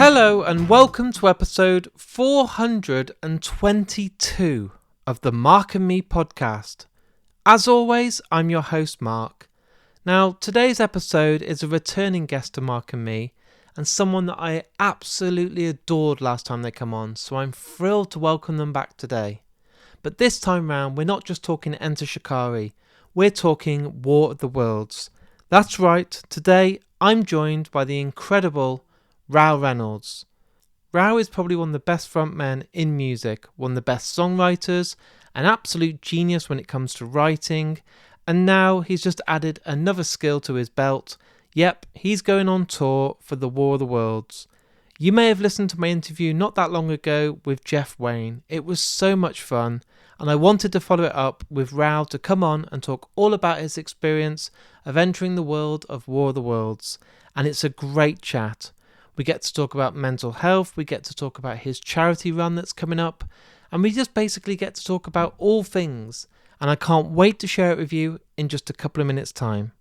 Hello and welcome to episode 422 of the Mark and Me podcast. As always, I'm your host Mark. Now, today's episode is a returning guest to Mark and Me and someone that I absolutely adored last time they come on, so I'm thrilled to welcome them back today. But this time round, we're not just talking Enter Shikari, we're talking War of the Worlds. That's right, today I'm joined by the incredible Rou Reynolds. Rou is probably one of the best frontmen in music, one of the best songwriters, an absolute genius when it comes to writing, and now he's just added another skill to his belt. Yep, he's going on tour for the War of the Worlds. You may have listened to my interview not that long ago with Jeff Wayne. It was so much fun, and I wanted to follow it up with Rou to come on and talk all about his experience of entering the world of War of the Worlds, and it's a great chat. We get to talk about mental health, we get to talk about his charity run that's coming up, and we just basically get to talk about all things, and I can't wait to share it with you in just a couple of minutes' time.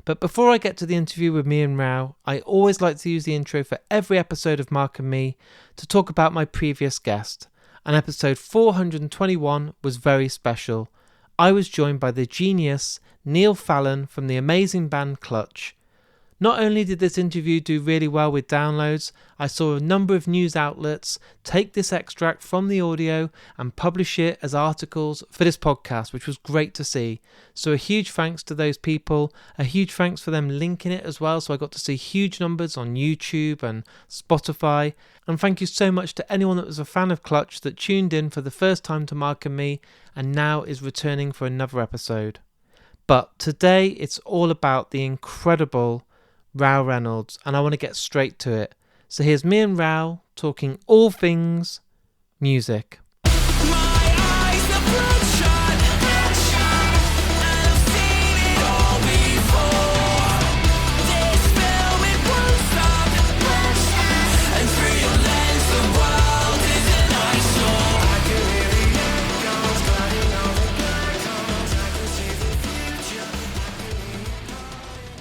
But before I get to the interview with me and Rou, I always like to use the intro for every episode of Mark and Me to talk about my previous guest, and episode 421 was very special. I was joined by the genius Neil Fallon from the amazing band Clutch. Not only did this interview do really well with downloads, I saw a number of news outlets take this extract from the audio and publish it as articles for this podcast, which was great to see. So a huge thanks to those people, a huge thanks for them linking it as well, so I got to see huge numbers on YouTube and Spotify. And thank you so much to anyone that was a fan of Clutch that tuned in for the first time to Mark and Me and now is returning for another episode. But today it's all about the incredible Rou Reynolds, and I want to get straight to it. So here's me and Rou talking all things music.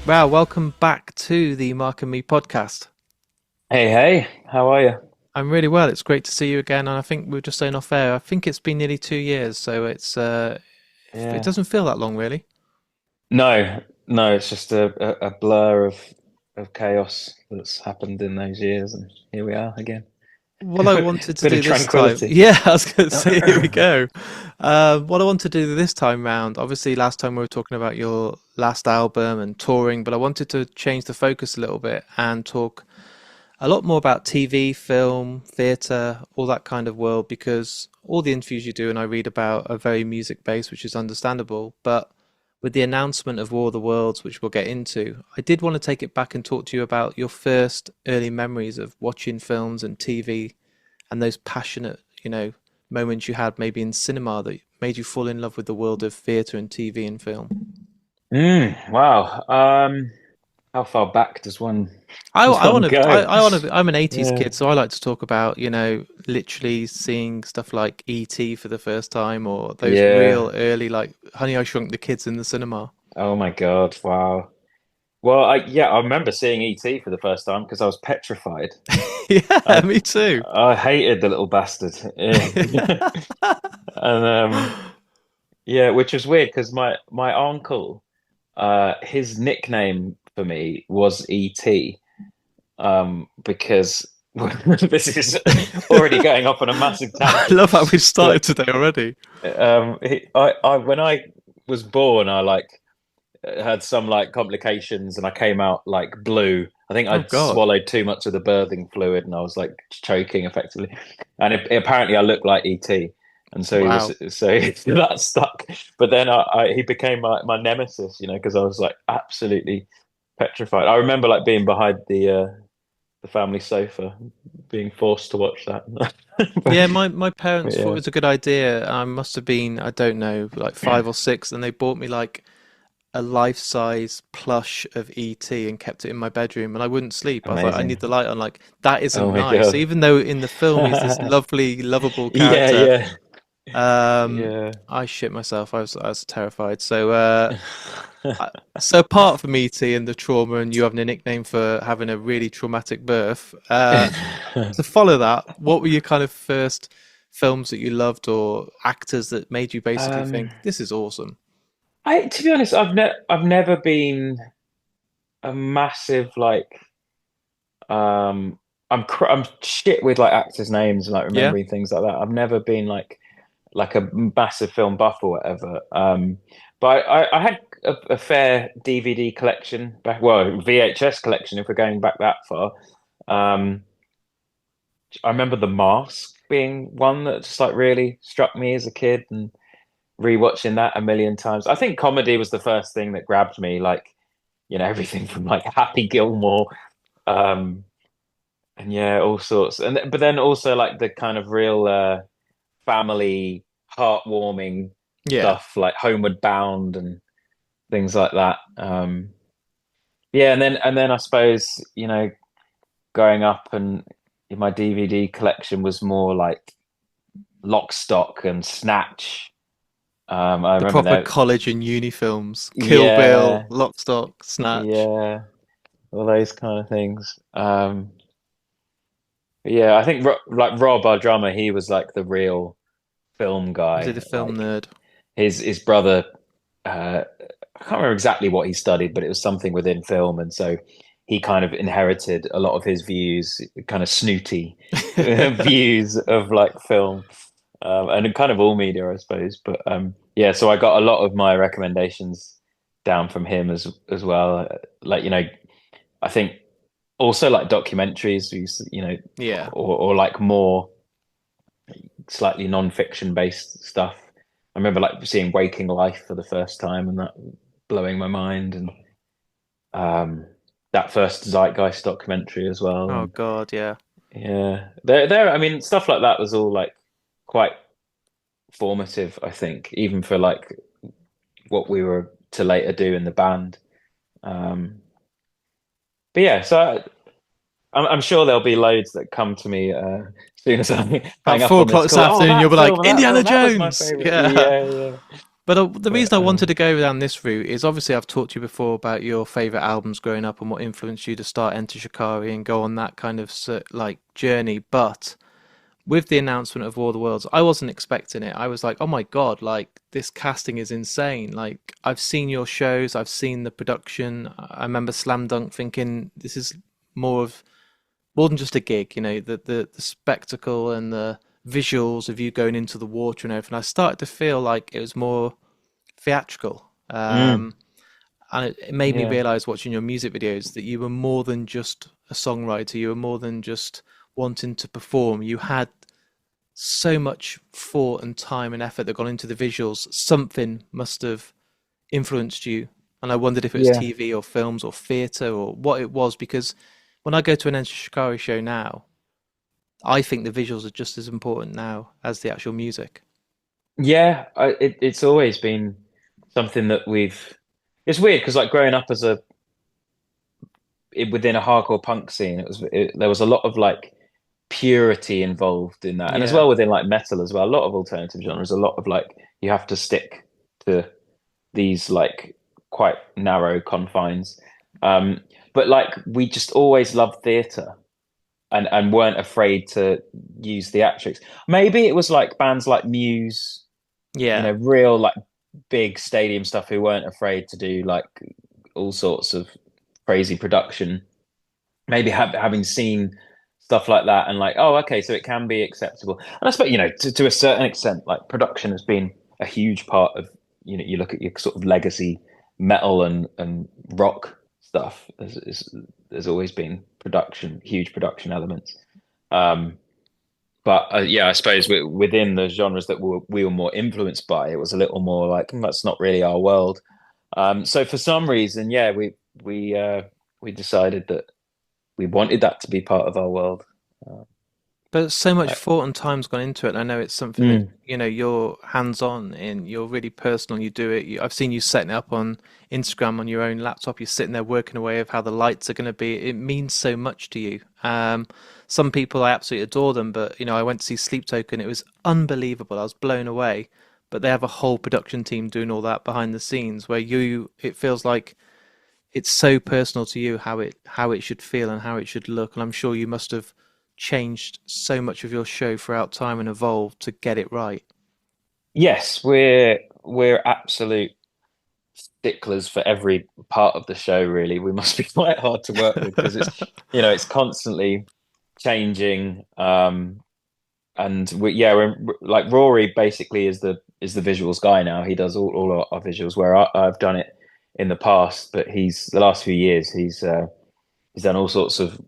Rou, welcome back to the Mark and Me podcast. Hey, how are you? I'm really well. It's great to see you again, and I think we were just saying off air, I think it's been nearly 2 years, so it Yeah. doesn't feel that long, really. No, it's just a blur of chaos that's happened in those years, and here we are again. What I wanted to Bit of do this time, tranquility. yeah, I was going to say, here we go. What I want to do this time round, obviously last time we were talking about your last album and touring, but I wanted to change the focus a little bit and talk a lot more about TV, film, theatre, all that kind of world, because all the interviews you do and I read about are very music based, which is understandable. But with the announcement of War of the Worlds, which we'll get into, I did want to take it back and talk to you about your first early memories of watching films and TV and those passionate, moments you had maybe in cinema that made you fall in love with the world of theatre and TV and film. Wow. How far back does one I, does I one want to. go? I want to. I'm an '80s Yeah, kid, so I like to talk about, literally seeing stuff like E.T. for the first time, or those yeah. real early, like Honey, I Shrunk the Kids in the cinema. Oh my God, wow. Well, I remember seeing E.T. for the first time because I was petrified. Yeah, I me too. I hated the little bastard. Yeah. And yeah, which was weird because my uncle, his nickname for me was ET, because this is already going off on a massive I tangent. love how we've But started today already. I when I was born, I had some like complications, and I came out like blue. I think Oh I'd God! swallowed too much of the birthing fluid, and I was like choking effectively. And apparently, I looked like ET, and so he was Wow. so that stuck. But then he became my nemesis, because I was like absolutely petrified. I remember like being behind the family sofa, being forced to watch that. Yeah, my But parents thought it yeah, was a good idea. I must have been, I don't know, like 5 or 6, and they bought me like a life-size plush of ET and kept it in my bedroom, and I wouldn't sleep. I was like, I need amazing. the light on. Like, that Oh isn't my nice. God. Even though in the film he's this lovely, lovable Yeah, character, yeah. Yeah. I shit myself. I was terrified. Uh, so apart from E.T. and the trauma, and you having a nickname for having a really traumatic birth, to follow that, what were your kind of first films that you loved or actors that made you basically Um, think this is awesome? to be honest, I've never been a massive like I'm shit with like actors' names and like Yeah, remembering things like that. I've never been like a massive film buff or whatever. But I had a fair DVD collection back, well, VHS collection if we're going back that far. Um, I remember The Mask being one that just like really struck me as a kid and rewatching that a million times. I think comedy was the first thing that grabbed me, like, everything from like Happy Gilmore, um, and yeah, all sorts. But then also like the kind of real family heartwarming yeah. stuff like Homeward Bound and things like that. Yeah, and then I suppose, growing up and my DVD collection was more like Lock, Stock and Snatch. I The remember proper that. college and uni films, Kill Bill, Yeah, Lock, Stock, Snatch. yeah, all those kind of things. Yeah, I think like Rob, our drummer, he was like the real film Was it guy. a film Like nerd? his brother, I can't remember exactly what he studied, but it was something within film, and so he kind of inherited a lot of his views, kind of snooty views of like film, and kind of all media, I suppose. But yeah, so I got a lot of my recommendations down from him as well. Like I think also like documentaries, Yeah. or like more slightly non-fiction based stuff. I remember like seeing Waking Life for the first time and that blowing my mind, and um, that first Zeitgeist documentary as well. Oh And God, yeah. yeah, there. I mean, stuff like that was all like quite formative, I think, even for like what we were to later do in the band. Um, but yeah, so I'm sure there'll be loads that come to me as soon as I About hang up 4 on o'clock this this call. Oh, afternoon, you'll be like, that Indiana film, that was my Jones. favorite. Yeah. Yeah, yeah. But the reason But I wanted to go down this route is obviously I've talked to you before about your favorite albums growing up and what influenced you to start Enter Shikari and go on that kind of like journey. But with the announcement of War of the Worlds, I wasn't expecting it. I was like, oh my God, like this casting is insane. Like I've seen your shows, I've seen the production. I remember Slam Dunk thinking this is more of more than just a gig, the spectacle and the visuals of you going into the water and everything. I started to feel like it was more theatrical. mm, And it made me yeah, realize watching your music videos that you were more than just a songwriter. You were more than just wanting to perform. You had so much thought and time and effort that gone into the visuals. Something must have influenced you. And I wondered if it was yeah, TV or films or theatre or what it was, because when I go to an Enter Shikari show now, I think the visuals are just as important now as the actual music. yeah. It's always been something that we've. It's weird because like growing up as within a hardcore punk scene, there was a lot of like purity involved in that, and as Yeah, well within like metal as well. A lot of alternative genres, a lot of like you have to stick to these like quite narrow confines. Um, but like we just always loved theatre and weren't afraid to use theatrics. Maybe it was like bands like Muse, yeah, real like big stadium stuff who weren't afraid to do like all sorts of crazy production. Maybe having seen stuff like that and like, oh, okay, so it can be acceptable. And I suppose, to a certain extent, like production has been a huge part of, you look at your sort of legacy metal and rock stuff. There's always been production, huge production elements. Um, but yeah, I suppose within the genres that we were more influenced by, it was a little more like that's not really our world. So for some reason, yeah, we decided that we wanted that to be part of our world. Uh, But so much Uh, thought and time's gone into it. I know it's something that, mm. you're hands-on in, you're really personal, you do it. I've seen you setting it up on Instagram on your own laptop. You're sitting there working away of how the lights are going to be. It means so much to you. Some people, I absolutely adore them, but, I went to see Sleep Token. It was unbelievable. I was blown away. But they have a whole production team doing all that behind the scenes where it feels like it's so personal to you how it should feel and how it should look. And I'm sure you must have changed so much of your show throughout time and evolved to get it right. Yes, we're absolute sticklers for every part of the show, really. We must be quite hard to work with because it's constantly changing. And we're like Rory basically is the visuals guy now. He does all our visuals where I've done it in the past, but he's the last few years he's done all sorts of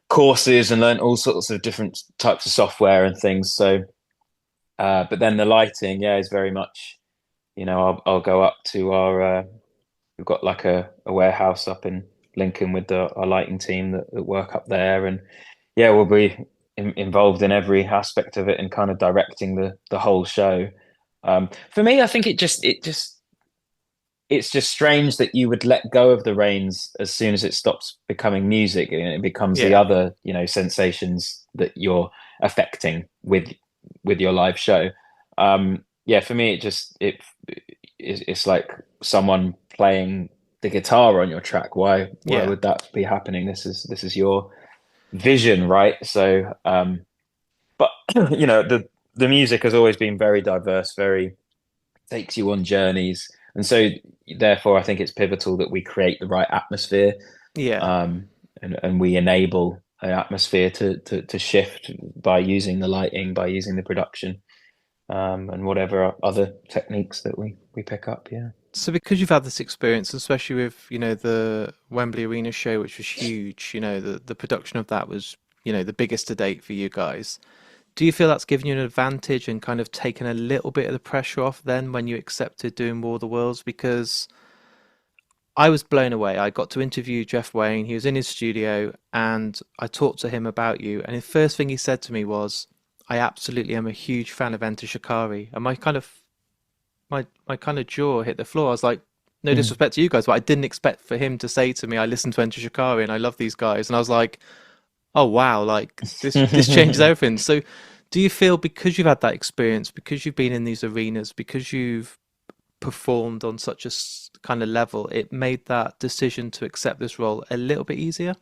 courses and learned all sorts of different types of software and things. So, but then the lighting, yeah, is very much, I'll go up to we've got like a warehouse up in Lincoln with our lighting team that work up there, and yeah, we'll be involved in every aspect of it and kind of directing the whole show. For me, I think it's just strange that you would let go of the reins as soon as it stops becoming music and it becomes the Yeah, other, sensations that you're affecting with your live show. Yeah, for me, it's like someone playing the guitar on your track. Why yeah. would that be happening? This is your vision, right? So, but the music has always been very diverse, very takes you on journeys, and so therefore I think it's pivotal that we create the right atmosphere, Yeah. um, and we enable an atmosphere to shift by using the lighting, by using the production, and whatever other techniques that we pick up. Yeah. So because you've had this experience, especially with, the Wembley Arena show, which was huge, the production of that was, the biggest to date for you guys. Do you feel that's given you an advantage and kind of taken a little bit of the pressure off then when you accepted doing War of the Worlds? Because I was blown away. I got to interview Jeff Wayne. He was in his studio and I talked to him about you. And the first thing he said to me was, I absolutely am a huge fan of Enter Shikari. And my kind of jaw hit the floor. I was like, no Mm. disrespect to you guys, but I didn't expect for him to say to me, I listened to Enter Shikari and I love these guys. And I was like, oh wow, like this changes everything. So do you feel because you've had that experience, because you've been in these arenas, because you've performed on such a kind of level, it made that decision to accept this role a little bit easier?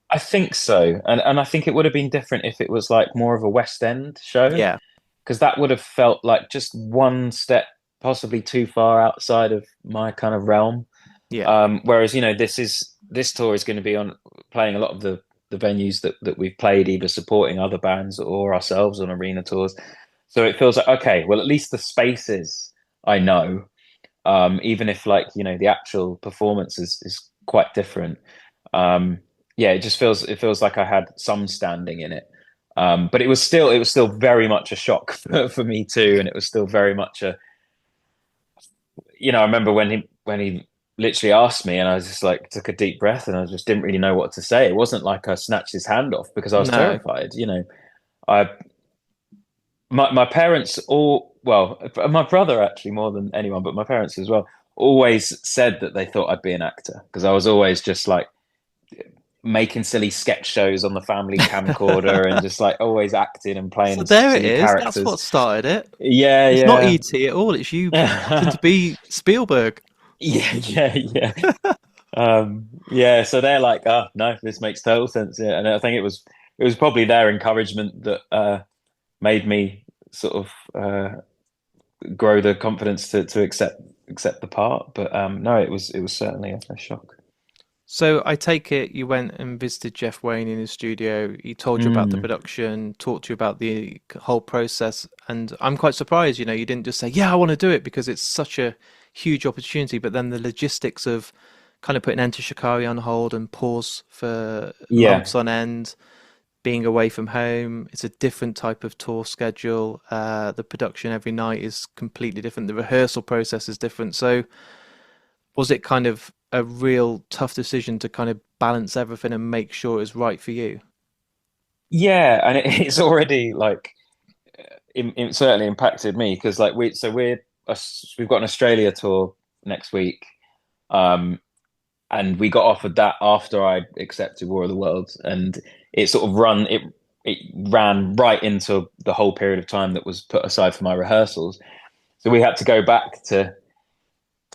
I think so, and I think it would have been different if it was like more of a West End show, Yeah, because that would have felt like just one step possibly too far outside of my kind of realm. yeah, Whereas, this tour is going to be on playing a lot of the venues that we've played, either supporting other bands or ourselves on arena tours. So it feels like, okay, well, at least the spaces I know, even if like, the actual performance is quite different. Um, yeah, it feels like I had some standing in it. But it was still very much a shock for me too, and it was still very much I remember when he literally asked me, and I just like took a deep breath, and I just didn't really know what to say. It wasn't like I snatched his hand off because I was no, terrified. I my parents all well, my brother actually more than anyone, but my parents as well always said that they thought I'd be an actor because I was always just like making silly sketch shows on the family camcorder and just like always acting and so playing there it silly is. That's characters. what started it. Yeah, It's not yeah. ET at all. It's you wanting to be Spielberg. Yeah, yeah, yeah. Yeah, so they're like, oh no, this makes total sense. Yeah. And I think it was probably their encouragement that made me sort of grow the confidence to accept the part. But no, it was certainly a shock. So I take it you went and visited Jeff Wayne in his studio. He told you about the Mm. production, talked to you about the whole process, and I'm quite surprised. You didn't just say, "Yeah, I want to do it," because it's such a huge opportunity. But then the logistics of kind of putting Enter Shikari on hold and pause for Yeah, months on end, being away from home. It's a different type of tour schedule. The production every night is completely different. The rehearsal process is different. So was it kind of a real tough decision to kind of balance everything and make sure it was right for you? Yeah, and it's already like certainly impacted me because like we've got an Australia tour next week, um, and we got offered that after I accepted War of the Worlds, and it sort of it ran right into the whole period of time that was put aside for my rehearsals. So we had to go back to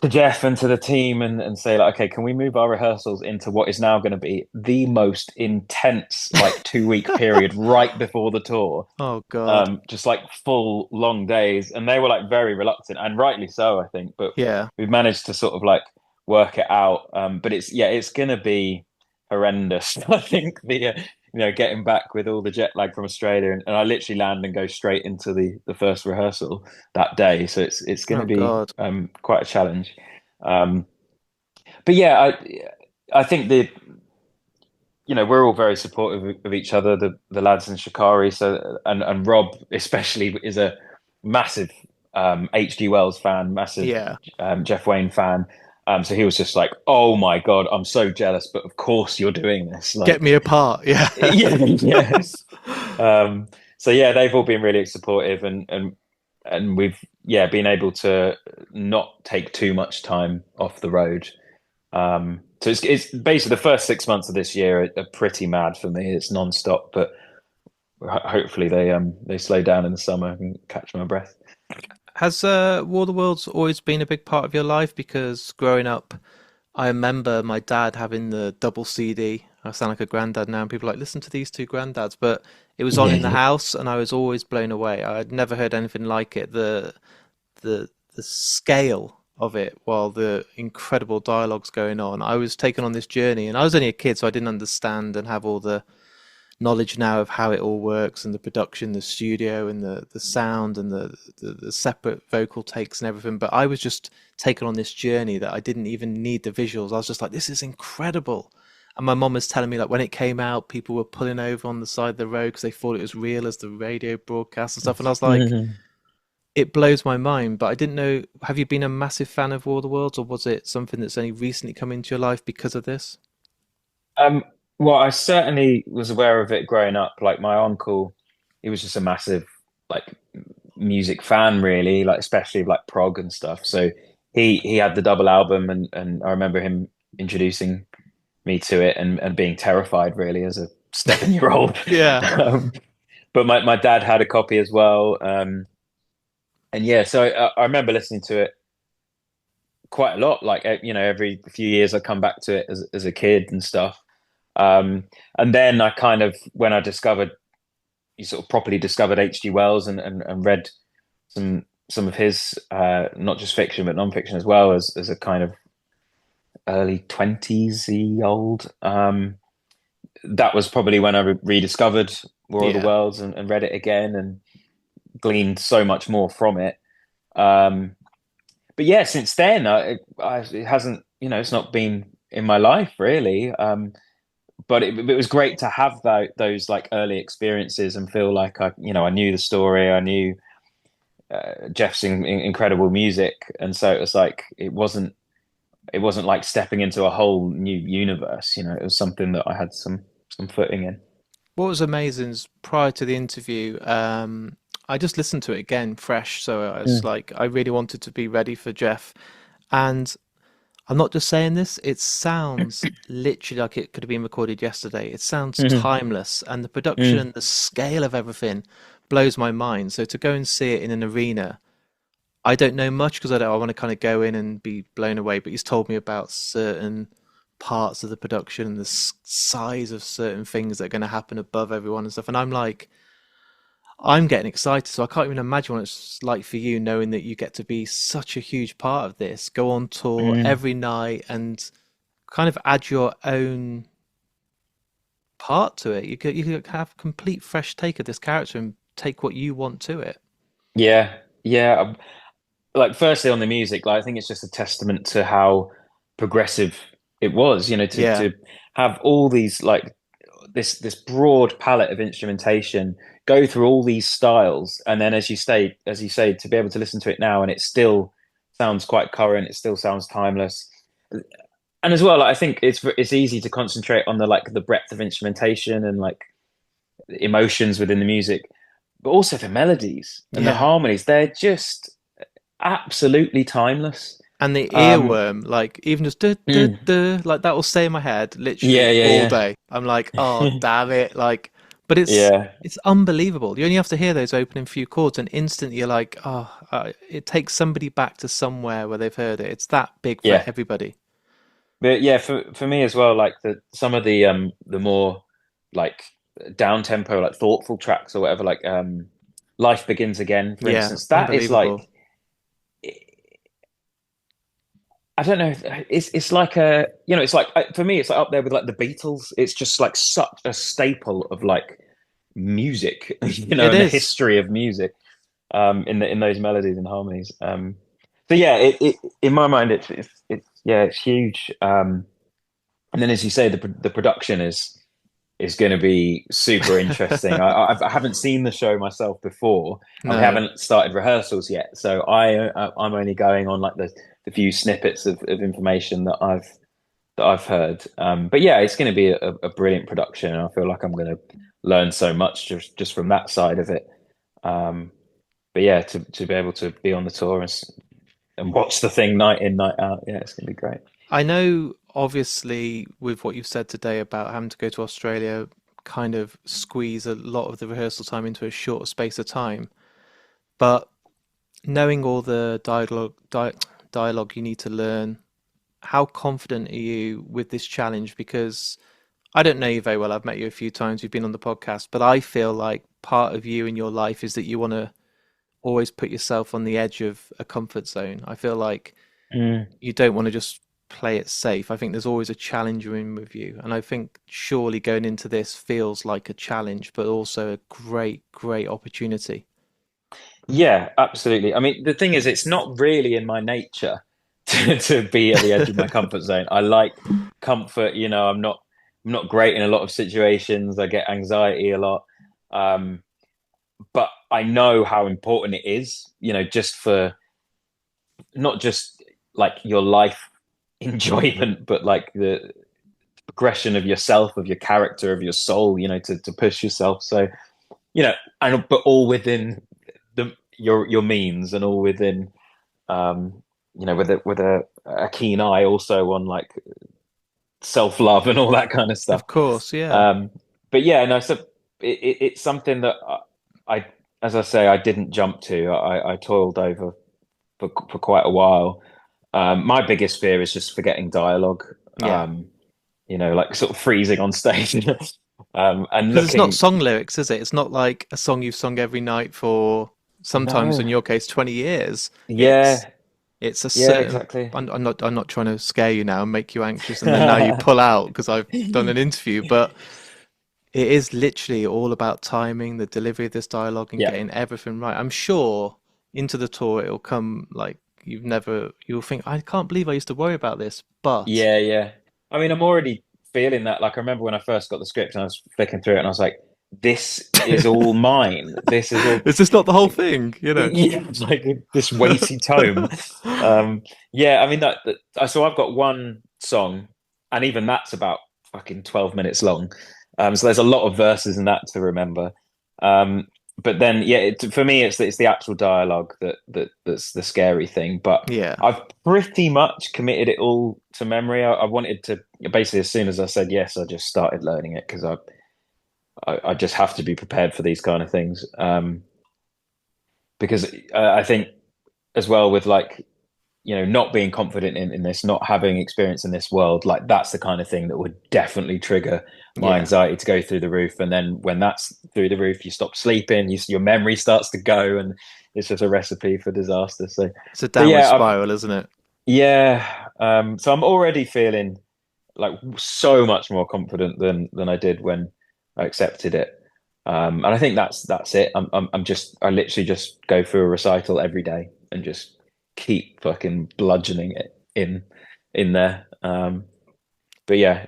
Jeff and to the team and say like, okay, can we move our rehearsals into what is now going to be the most intense like 2 week period right before the tour? Oh God. Just like full long days, and they were like very reluctant, and rightly so, I think. But Yeah. we've managed to sort of like work it out. But it's gonna be horrendous. I think getting back with all the jet lag from Australia, and I literally land and go straight into the first rehearsal that day, so it's gonna Oh be God. quite a challenge. Um, but yeah, I think we're all very supportive of each other, the lads in Shikari. So and Rob especially is a massive H.G. Wells fan, massive Yeah. Jeff Wayne fan. So he was just like, "Oh my God, I'm so jealous, but of course you're doing this." Get me Like, apart. Yeah. yeah, yes. Um, so yeah, they've all been really supportive, and we've been able to not take too much time off the road. So it's basically the first 6 months of this year are pretty mad for me. It's non-stop, but hopefully they slow down in the summer and catch my breath. Has War of the Worlds always been a big part of your life? Because growing up, I remember my dad having the double CD. I sound like a granddad now, and people are like, listen to these two granddads. But it was on in the Yeah, house, and I was always blown away. I'd never heard anything like it. The scale of it, while the incredible dialogue's going on. I was taken on this journey, and I was only a kid, so I didn't understand and have all the knowledge now of how it all works and the production, the studio, and the sound and the separate vocal takes and everything. But I was just taken on this journey that I didn't even need the visuals. I was just like, this is incredible. And my mom was telling me like when it came out, people were pulling over on the side of the road because they thought it was real as the radio broadcast and stuff. And I was like, it blows my mind. But I didn't know. Have you been a massive fan of War of the Worlds, or was it something that's only recently come into your life because of this? Um, well, I certainly was aware of it growing up. Like my uncle, he was just a massive like music fan, really, like especially like prog and stuff. So he had the double album, and I remember him introducing me to it and being terrified really as a 7 year old. Yeah, Um, but my dad had a copy as well. And yeah, so I remember listening to it quite a lot. Like every few years I come back to it as a kid and stuff. And then I kind of when I discovered you sort of properly discovered H.G. Wells and read some of his not just fiction but non-fiction as well as a kind of early 20s old. That was probably when I rediscovered War of the yeah. Worlds and read it again and gleaned so much more from it. Um, but yeah, since then, it hasn't, it's not been in my life really. But it was great to have those like early experiences and feel like I knew the story, I knew Jeff's incredible music, and so it was like it wasn't like stepping into a whole new universe. It was something that I had some footing in. What was amazing is prior to the interview, I just listened to it again, fresh. So I was Mm. like, I really wanted to be ready for Jeff. And I'm not just saying this, it sounds literally like it could have been recorded yesterday. It sounds Mhm. timeless, and the production Mm. and the scale of everything blows my mind. So to go and see it in an arena, I don't know much because I want to kind of go in and be blown away. But he's told me about certain parts of the production and the size of certain things that are going to happen above everyone and stuff. And I'm like, I'm getting excited. So I can't even imagine what it's like for you, knowing that you get to be such a huge part of this, go on tour Mm. every night, and kind of add your own part to it. You could have complete fresh take of this character and take what you want to it. Yeah, yeah. Like firstly on the music, like I think it's just a testament to how progressive it was. To Yeah, have all these like this broad palette of instrumentation, go through all these styles, and then as you say, to be able to listen to it now and it still sounds quite current, it still sounds timeless. And as well, like, I think it's easy to concentrate on the breadth of instrumentation and like emotions within the music, but also the melodies and the Yeah. harmonies. They're just absolutely timeless. And the Um, earworm, like even just duh, duh, mm, duh, like that will stay in my head yeah, literally all yeah, day. I'm like, oh damn it, like, but it's yeah, it's unbelievable. You only have to hear those opening few chords, and instantly you're like, oh, it takes somebody back to somewhere where they've heard it. It's that big for yeah. everybody. But yeah, for me as well, like some of the more like down tempo, like thoughtful tracks or whatever, like Life Begins Again, for Yeah, instance, that is unbelievable. like I don't know, it's like a it's like for me it's like up there with like the Beatles. It's just like such a staple of like music, It and the is. history of music in those melodies and harmonies. So yeah, it in my mind it's yeah, it's huge. And then, as you say, the production is going to be super interesting. I haven't seen the show myself before, and we No. haven't started rehearsals yet. So I'm only going on like the few snippets of information that I've heard. But yeah, it's going to be a brilliant production, and I feel like I'm going to learn so much just from that side of it. Um, but yeah, to be able to be on the tour and watch the thing night in night out, yeah, it's going to be great. I know, obviously, with what you've said today about having to go to Australia, kind of squeeze a lot of the rehearsal time into a shorter space of time. But knowing all the dialogue you need to learn, how confident are you with this challenge? Because I don't know you very well. I've met you a few times. You've been on the podcast, but I feel like part of you in your life is that you want to always put yourself on the edge of a comfort zone. I feel like Mm. you don't want to just play it safe. I think there's always a challenge in with you. And I think surely going into this feels like a challenge, but also a great, great opportunity. Yeah, absolutely. I mean, the thing is, it's not really in my nature to be at the edge of my comfort zone. I like comfort, I'm not great in a lot of situations. I get anxiety a lot. Um, but I know how important it is, just for not just like your life enjoyment, but like the progression of yourself, of your character, of your soul, to push yourself. So, and but all within your means and all within with a keen eye also on like self love and all that kind of stuff. Of course, yeah. Um, but yeah, no, so it's something that I, as I say, I didn't jump to. I toiled over for quite a while. My biggest fear is just forgetting dialogue. Yeah. Like sort of freezing on stage, and Because it's not looking. song lyrics, is it? It's not like a song you've sung every night for sometimes, in No, your case, 20 years. It's yeah, it's a yeah, certain. exactly. I'm not trying to scare you now and make you anxious, and then now you pull out because I've done an interview. But it is literally all about timing, the delivery of this dialogue, and Yeah, getting everything right. I'm sure into the tour it'll come like you'll think, I can't believe I used to worry about this, but yeah, yeah. I mean, I'm already feeling that. Like, I remember when I first got the script and I was flicking through it, and I was like, "This is all mine. This is all." is this not the whole thing? You know? Yeah, it's like this weighty tome. Yeah, I mean So I've got one song, and even that's about fucking 12 minutes long. So there's a lot of verses in that to remember. Um, but then, yeah, for me, it's the actual dialogue that's the scary thing. But Yeah. I've pretty much committed it all to memory. I wanted to basically, as soon as I said yes, I just started learning it because I just have to be prepared for these kind of things. Because I think as well with like not being confident in this, not having experience in this world, like that's the kind of thing that would definitely trigger my Yeah. anxiety to go through the roof. And then when that's through the roof, you stop sleeping, your memory starts to go, and it's just a recipe for disaster. It's a So downward yeah, spiral, isn't it? yeah. So I'm already feeling like so much more confident than I did when I accepted it. And I think that's it. I literally just go through a recital every day and just keep fucking bludgeoning it in there. But yeah,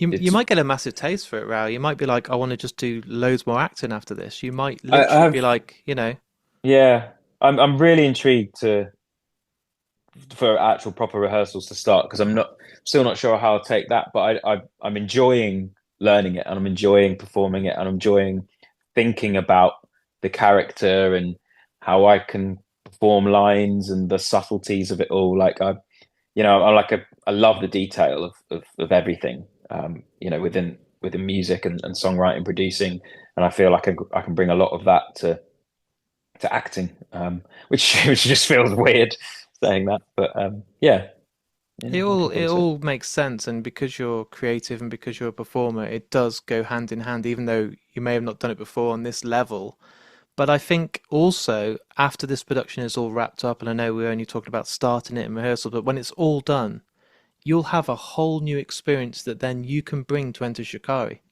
You might get a massive taste for it, Rao. You might be like, I want to just do loads more acting after this. You might I literally be have like, yeah. I'm really intrigued for actual proper rehearsals to start because I'm still not sure how I'll take that, but I'm enjoying learning it, and I'm enjoying performing it, and I'm enjoying thinking about the character and how I can perform lines and the subtleties of it all. Like I love the detail of everything. Within music and songwriting, producing, and I feel like I can bring a lot of that to acting, which just feels weird saying that, but yeah, It I can all it probably say. all makes sense, and because you're creative and because you're a performer, it does go hand in hand, even though you may have not done it before on this level. But I think also after this production is all wrapped up, and I know we're only talking about starting it in rehearsal, but when it's all done, you'll have a whole new experience that then you can bring to Enter Shikari.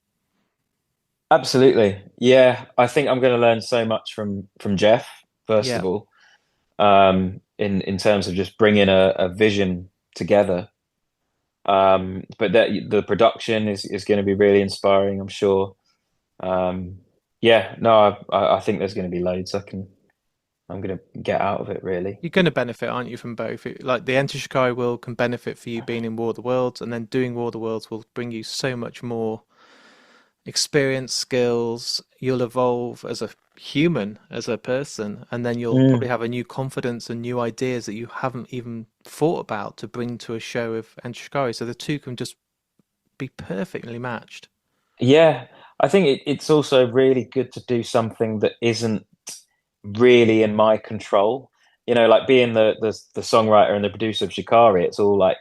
Absolutely. Yeah, I think I'm going to learn so much from Jeff, first Yeah, of all, in terms of just bringing a vision together. But that the production is going to be really inspiring, I'm sure. Um, yeah, no, I think there's going to be loads I'm going to get out of it, really. you're going to benefit, aren't you, from both? Like the Enter Shikari world can benefit for you being in War of the Worlds, and then doing War of the Worlds will bring you so much more experience, skills. You'll evolve as a human, as a person, and then you'll probably Mm. have a new confidence and new ideas that you haven't even thought about to bring to a show of Enter Shikari. So the two can just be perfectly matched. Yeah, I think it's also really good to do something that isn't really in my control. Like being the songwriter and the producer of Shikari, it's all like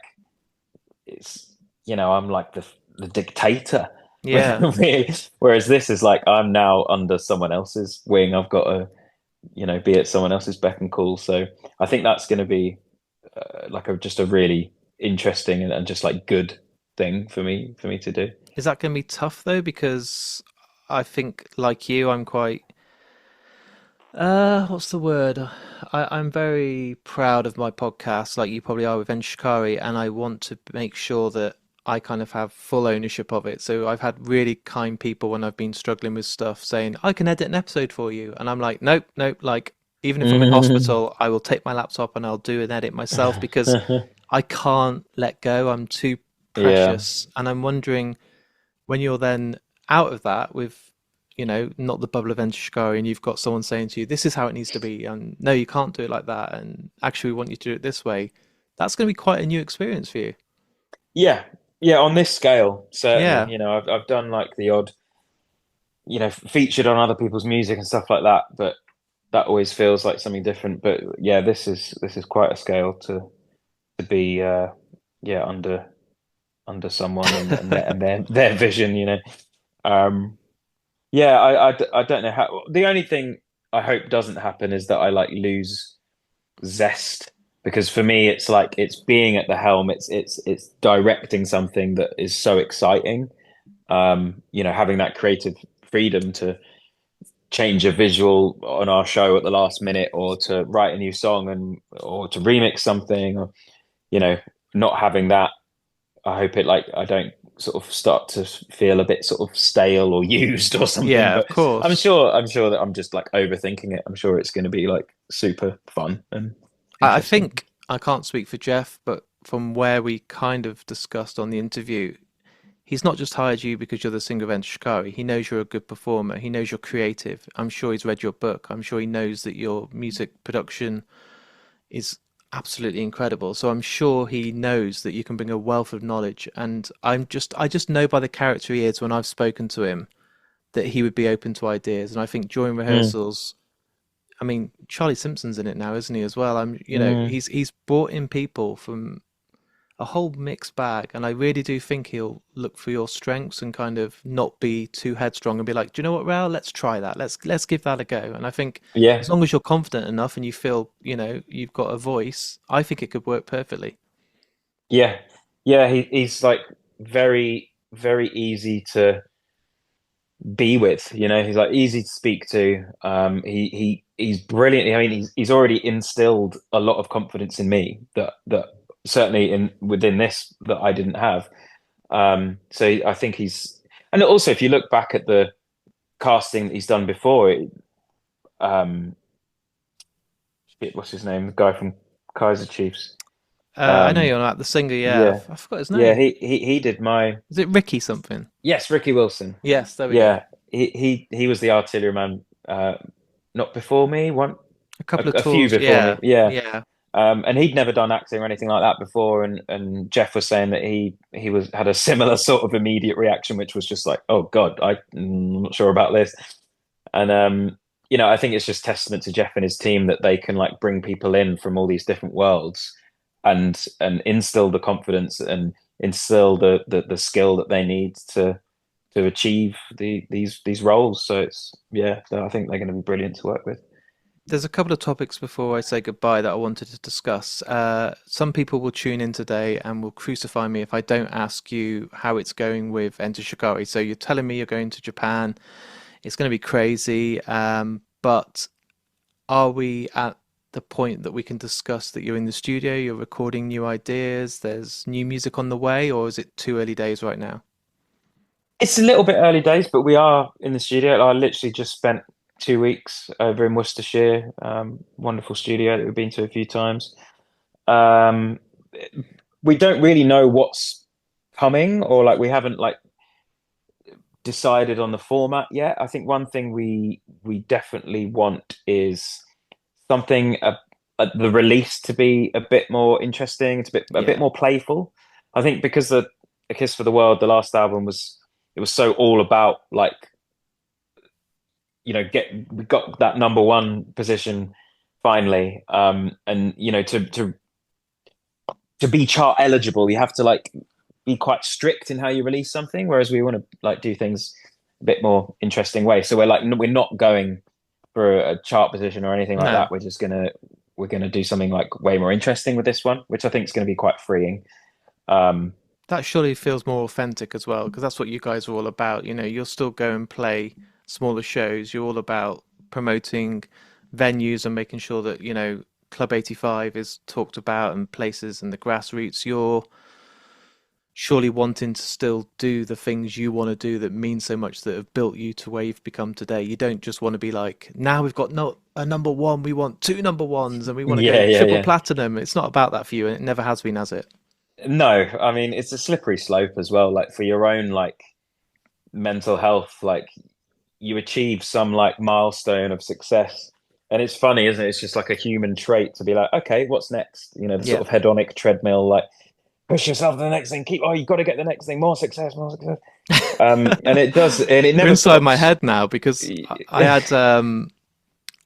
it's I'm like the dictator. Yeah. Really. Whereas this is like I'm now under someone else's wing. I've got to be at someone else's beck and call. So I think that's going to be like just a really interesting and just like good thing for me to do. Is that going to be tough though? Because I think, like you, I'm quite what's the word? I'm very proud of my podcast, like you probably are with Shikari, and I want to make sure that I kind of have full ownership of it. So I've had really kind people when I've been struggling with stuff saying, I can edit an episode for you. And I'm like, nope, nope. Like, even if I'm in hospital, I will take my laptop and I'll do an edit myself because I can't let go. I'm too Yeah. precious. And I'm wondering when you're then out of that with not the bubble of Enter Shikari, and you've got someone saying to you, this is how it needs to be, and no, you can't do it like that, and actually we want you to do it this way, that's going to be quite a new experience for you. Yeah. Yeah, on this scale, certainly. Yeah. I've done like the odd, featured on other people's music and stuff like that, but that always feels like something different. But yeah, this is quite a scale to be yeah, under someone and their vision. Um yeah, I don't know how. The only thing I hope doesn't happen is that I like lose zest, because for me it's like it's being at the helm, it's directing something that is so exciting. Having that creative freedom to change a visual on our show at the last minute, or to write a new song, or to remix something, or you know not having that. I hope I don't sort of start to feel a bit sort of stale or used or something. Yeah, of But I'm course. sure I'm sure that I'm just like overthinking it. I'm sure it's going to be like super fun and I interesting. think I can't speak for Jeff, but from where we kind of discussed on the interview, he's not just hired you because you're the singer of Enter Shikari. He knows you're a good performer. He knows you're creative. I'm sure he's read your book. I'm sure he knows that your music production is absolutely incredible. So I'm sure he knows that you can bring a wealth of knowledge. And I just know by the character he is when I've spoken to him that he would be open to ideas. And I think during Mm, rehearsals, I mean, Charlie Simpson's in it now, isn't he, as well? mm. He's brought in people from a whole mixed bag, and I really do think he'll look for your strengths and kind of not be too headstrong and be like, "Do you know what, Raoul? Let's try that. Let's give that a go." And I think as Yeah, long as you're confident enough and you feel you've got a voice, I think it could work perfectly. yeah, yeah. He's like very very easy to be with. He's like easy to speak to. He's brilliant. I mean, he's already instilled a lot of confidence in me that certainly in within this that I didn't have. So I think and also if you look back at the casting that he's done before, um, what's his name? The guy from Kaiser Chiefs. I know you're not the singer. Yeah, Yeah, I forgot his yeah. name. He did my Is it Ricky something? yes, Ricky Wilson. Yes, there we go. Yeah, he was the artilleryman. Not before me, A couple of a few tours. before me. Yeah, Yeah, yeah. and he'd never done acting or anything like that before. And Jeff was saying that he was had a similar sort of immediate reaction, which was just like, oh God, I'm not sure about this. And I think it's just testament to Jeff and his team that they can like bring people in from all these different worlds and instill the confidence and instill the skill that they need to achieve these roles. So it's yeah, I think they're going to be brilliant to work with. There's a couple of topics before I say goodbye that I wanted to discuss. Some people will tune in today and will crucify me if I don't ask you how it's going with Enter Shikari. So you're telling me you're going to Japan. It's going to be crazy. But are we at the point that we can discuss that you're in the studio, you're recording new ideas, there's new music on the way, or is it too early days right now? It's a little bit early days, but we are in the studio. I literally just spent 2 weeks over in Worcestershire. Wonderful studio that we've been to a few times. Um, we don't really know what's coming, or like we haven't like decided on the format yet. I think one thing we definitely want is something the release to be a bit more interesting. It's a bit Yeah, more playful. I think because the A Kiss for the World, the last album it was so all about like we got that number one position finally, and to be chart eligible, you have to like be quite strict in how you release something, whereas we want to like do things a bit more interesting way. So we're not going for a chart position or anything like no, that. We're gonna do something like way more interesting with this one, which I think is going to be quite freeing. Um, that surely feels more authentic as well, because that's what you guys are all about. You'll still go and play smaller shows. You're all about promoting venues and making sure that, Club 85 is talked about and places and the grassroots. You're surely wanting to still do the things you want to do that mean so much that have built you to where you've become today. You don't just want to be like, now we've got no a number one, we want two number ones and we want to go yeah, yeah, triple yeah. platinum. It's not about that for you and it never has been, has it? No, I mean it's a slippery slope as well. Like for your own like mental health, like you achieve some like milestone of success. And it's funny, isn't it? It's just like a human trait to be like, okay, what's next? The sort Yeah. of hedonic treadmill, like push yourself to the next thing, you've got to get the next thing, more success, more success. And it does, and it You're never inside my stops. head now because I had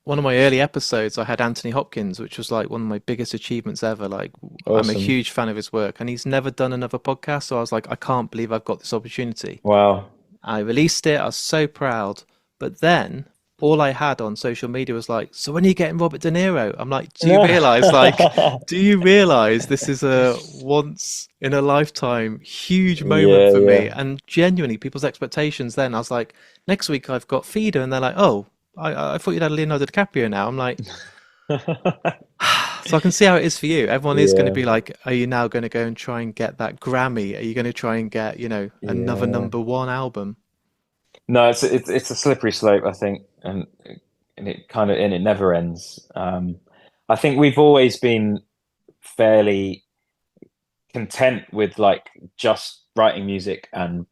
one of my early episodes, I had Anthony Hopkins, which was like one of my biggest achievements ever. Like, I'm a Awesome. huge fan of his work, and he's never done another podcast. So I was like, I can't believe I've got this opportunity. Wow. I released it. I was so proud. But then all I had on social media was like, so when are you getting Robert De Niro? I'm like, do you realize this is a once in a lifetime huge moment Yeah, for yeah. me? And genuinely, people's expectations then, I was like, next week I've got Feeder. And they're like, oh, I thought you'd had Leonardo DiCaprio now. I'm like, so I can see how it is for you. Everyone is going to Yeah, be like, are you now going to go and try and get that Grammy? Are you going to try and get, another yeah. number one album? No, it's a slippery slope, I think, and it never ends. I think we've always been fairly content with like just writing music and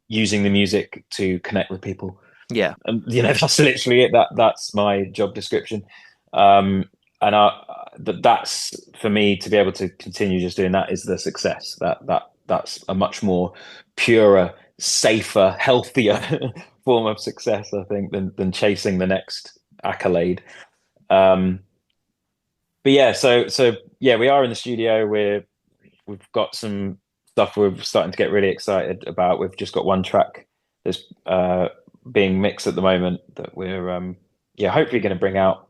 using the music to connect with people. Yeah. And that's literally it. That's my job description. Um, and that's for me to be able to continue just doing that is the success. That's a much more purer, safer, healthier form of success, I think, than chasing the next accolade. Um, but yeah, so yeah, we are in the studio. We've got some stuff we're starting to get really excited about. We've just got one track that's being mixed at the moment that we're yeah, hopefully going to bring out.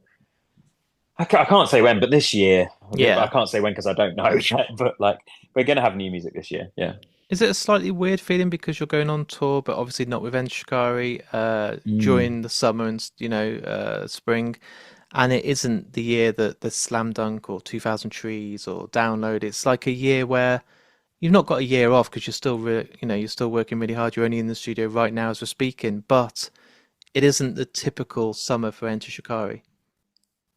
I can't say when, but this year. I Yeah. can't say when because I don't know yet. But like, we're going to have new music this year. Yeah. Is it a slightly weird feeling because you're going on tour, but obviously not with Enter Shikari, Mm. during the summer and spring, and it isn't the year that the Slam Dunk or 2000 Trees or Download. It's like a year where you've not got a year off because you're still working really hard. You're only in the studio right now as we're speaking, but it isn't the typical summer for Enter Shikari.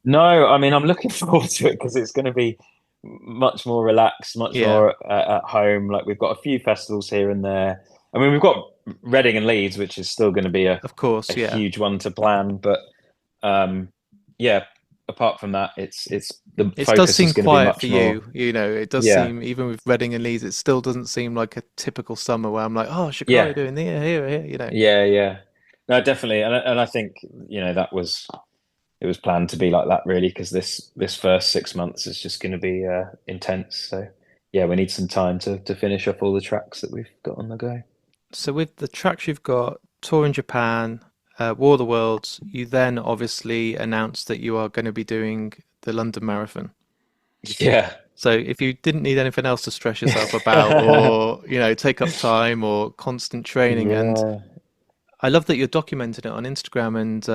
No, I mean I'm looking forward to it because it's going to be much more relaxed, much Yeah, more at home. Like we've got a few festivals here and there. I mean, we've got Reading and Leeds, which is still going to be of a course, yeah. huge one to plan. But yeah, apart from that, it's the It does focus is seem going to be quiet for much more. you, you know. It does Yeah, seem, even with Reading and Leeds, it still doesn't seem like a typical summer where I'm like, oh, Shikari yeah, doing here, you know. yeah. No, definitely, and I think that was it was planned to be like that really because this first 6 months is just going to be intense. So yeah, we need some time to finish off all the tracks that we've got on the go. So with the tracks you've got, Tour in Japan, War of the Worlds, you then obviously announced that you are going to be doing the London Marathon. Yeah. So if you didn't need anything else to stress yourself about, or you know, take up time or constant training, and Yeah. I love that you're documenting it on Instagram. And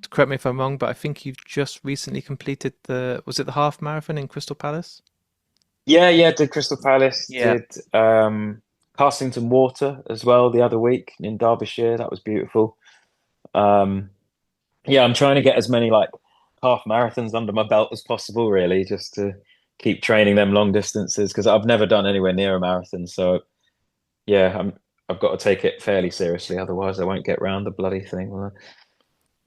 correct me if I'm wrong, but I think you've just recently completed was it the half marathon in Crystal Palace? Yeah, did Crystal Palace, Yeah. did Castlington Water as well the other week in Derbyshire. That was beautiful. Um, yeah, I'm trying to get as many like half marathons under my belt as possible, really, just to keep training them long distances because I've never done anywhere near a marathon. So yeah, I've got to take it fairly seriously, otherwise I won't get round the bloody thing.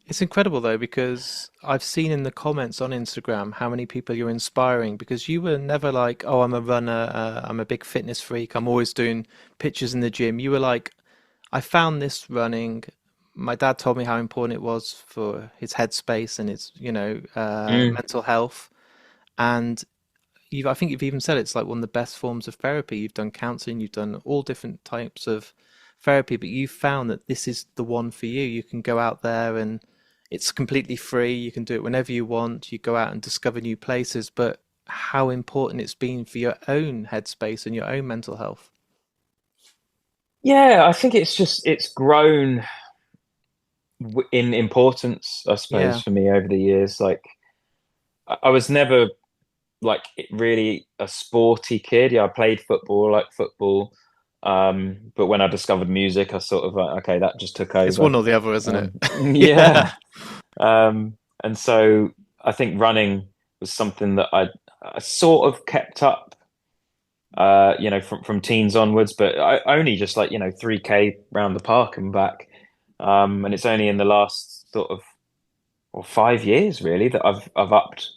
It's incredible though, because I've seen in the comments on Instagram how many people you're inspiring, because you were never like, oh, I'm a runner, I'm a big fitness freak, I'm always doing pictures in the gym. You were like, I found this running. My dad told me how important it was for his headspace and his, you know, Mm. mental health. And I think you've even said it's like one of the best forms of therapy. You've done counseling, you've done all different types of therapy, but you've found that this is the one for you. You can go out there and it's completely free. You can do it whenever you want. You go out and discover new places, but how important it's been for your own headspace and your own mental health. Yeah, I think it's grown in importance, I suppose, Yeah, for me over the years. Like I was never like really a sporty kid. Yeah, I played football, like football. But when I discovered music, I sort of like, okay, that just took it's over. one or the other, isn't it? Yeah. Yeah. And so I think running was something that I sort of kept up, from teens onwards, but I only just like, 3K round the park and back. And it's only in the last sort of or 5 years really that I've upped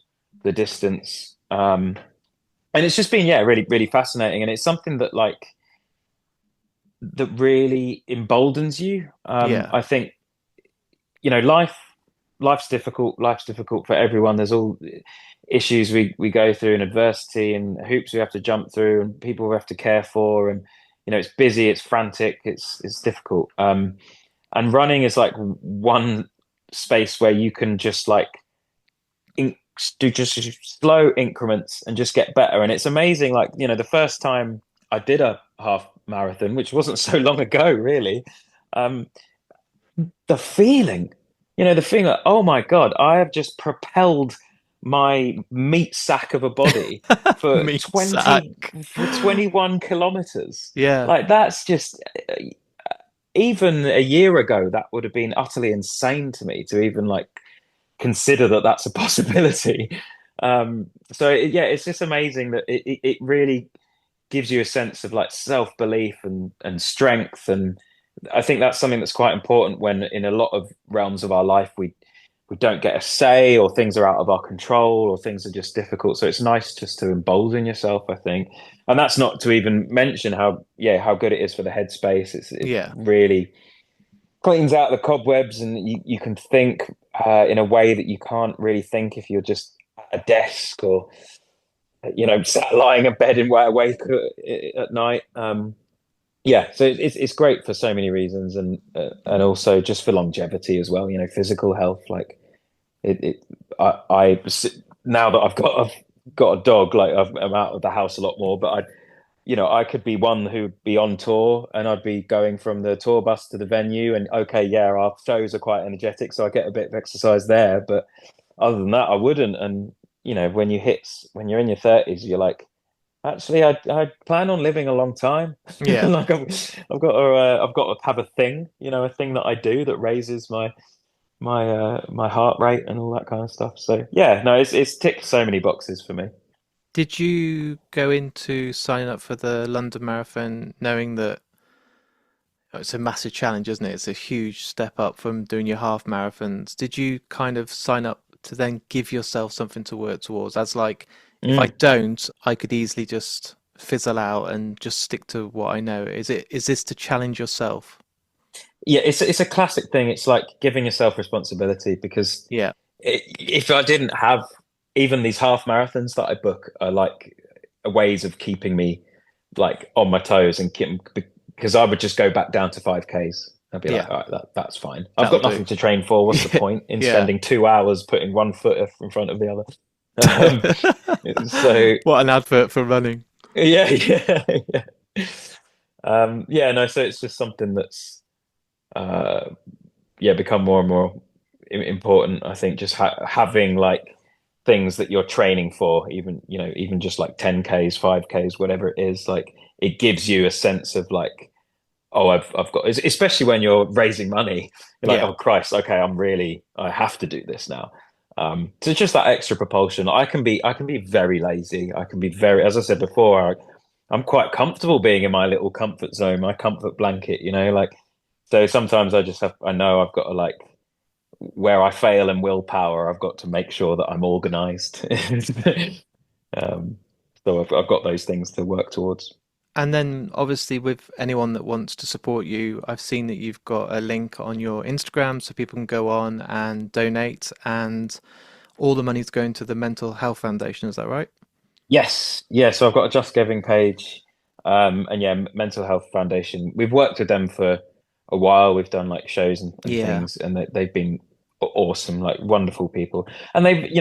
the distance. And it's just been, yeah, really, really fascinating. And it's something that that really emboldens you. Yeah. I think, life's difficult. Life's difficult for everyone. There's all issues we go through and adversity and hoops we have to jump through and people we have to care for. And, it's busy, it's frantic, it's difficult. And running is like one space where you can just like in, do just slow increments and just get better. And it's amazing. Like, the first time I did a half marathon, which wasn't so long ago, really, um, the feeling, the feeling like, oh my God, I have just propelled my meat sack of a body for Meat 20 sack. for 21 kilometers. Yeah. Like that's just even a year ago, that would have been utterly insane to me to even like consider that that's a possibility. So yeah, it's just amazing that it really gives you a sense of like self-belief and strength. And I think that's something that's quite important when in a lot of realms of our life we don't get a say or things are out of our control or things are just difficult. So it's nice just to embolden yourself, I think. And that's not to even mention how good it is for the headspace. It Yeah. really cleans out the cobwebs and you can think in a way that you can't really think if you're just at a desk or sat lying in bed and wide awake at night. Yeah, so it's great for so many reasons and also just for longevity as well. Physical health. Like it I now that I've got a dog, like I'm out of the house a lot more, but I could be one who'd be on tour and I'd be going from the tour bus to the venue and okay, yeah, our shows are quite energetic, so I get a bit of exercise there. But other than that, I wouldn't. And when you're in your 30s, you're like, actually, I plan on living a long time. Yeah. Like I've got to have a thing, a thing that I do that raises my heart rate and all that kind of stuff. So yeah, no, it's ticked so many boxes for me. Did you go into signing up for the London Marathon knowing that it's a massive challenge, isn't it? It's a huge step up from doing your half marathons. Did you kind of sign up to then give yourself something to work towards? As like, if I Mm. don't, I could easily just fizzle out and just stick to what I know. Is this to challenge yourself? Yeah, it's a classic thing. It's like giving yourself responsibility because Yeah, if I didn't have even these half marathons that I book are like ways of keeping me like on my toes and keep because I would just go back down to 5Ks. I'd be like, yeah, all right, that's fine. I've that'll got do. nothing to train for. What's the Yeah, point in yeah. spending 2 hours putting one foot in front of the other? Um, so What an advert for running. yeah, yeah. Yeah, no, so it's just something that's uh yeah, become more and more important. I think just having like things that you're training for, even even just like 10Ks, 5Ks, whatever it is, like it gives you a sense of like, oh, I've got, especially when you're raising money, you're like, Yeah, oh Christ, okay, I have to do this now. So it's just that extra propulsion. I can be very lazy. I can be very, as I said before, I'm quite comfortable being in my little comfort zone, my comfort blanket, like so sometimes I know I've got to like where I fail in willpower, I've got to make sure that I'm organized. Um, so I've got those things to work towards. and then obviously with anyone that wants to support you, I've seen that you've got a link on your Instagram so people can go on and donate, and all the money's going to the Mental Health Foundation. Is that right? Yes, yeah. So I've got a Just Giving page, and yeah, Mental Health Foundation. We've worked with them for a while. We've done like shows and Yeah, things, and they've been awesome, like wonderful people. And they've,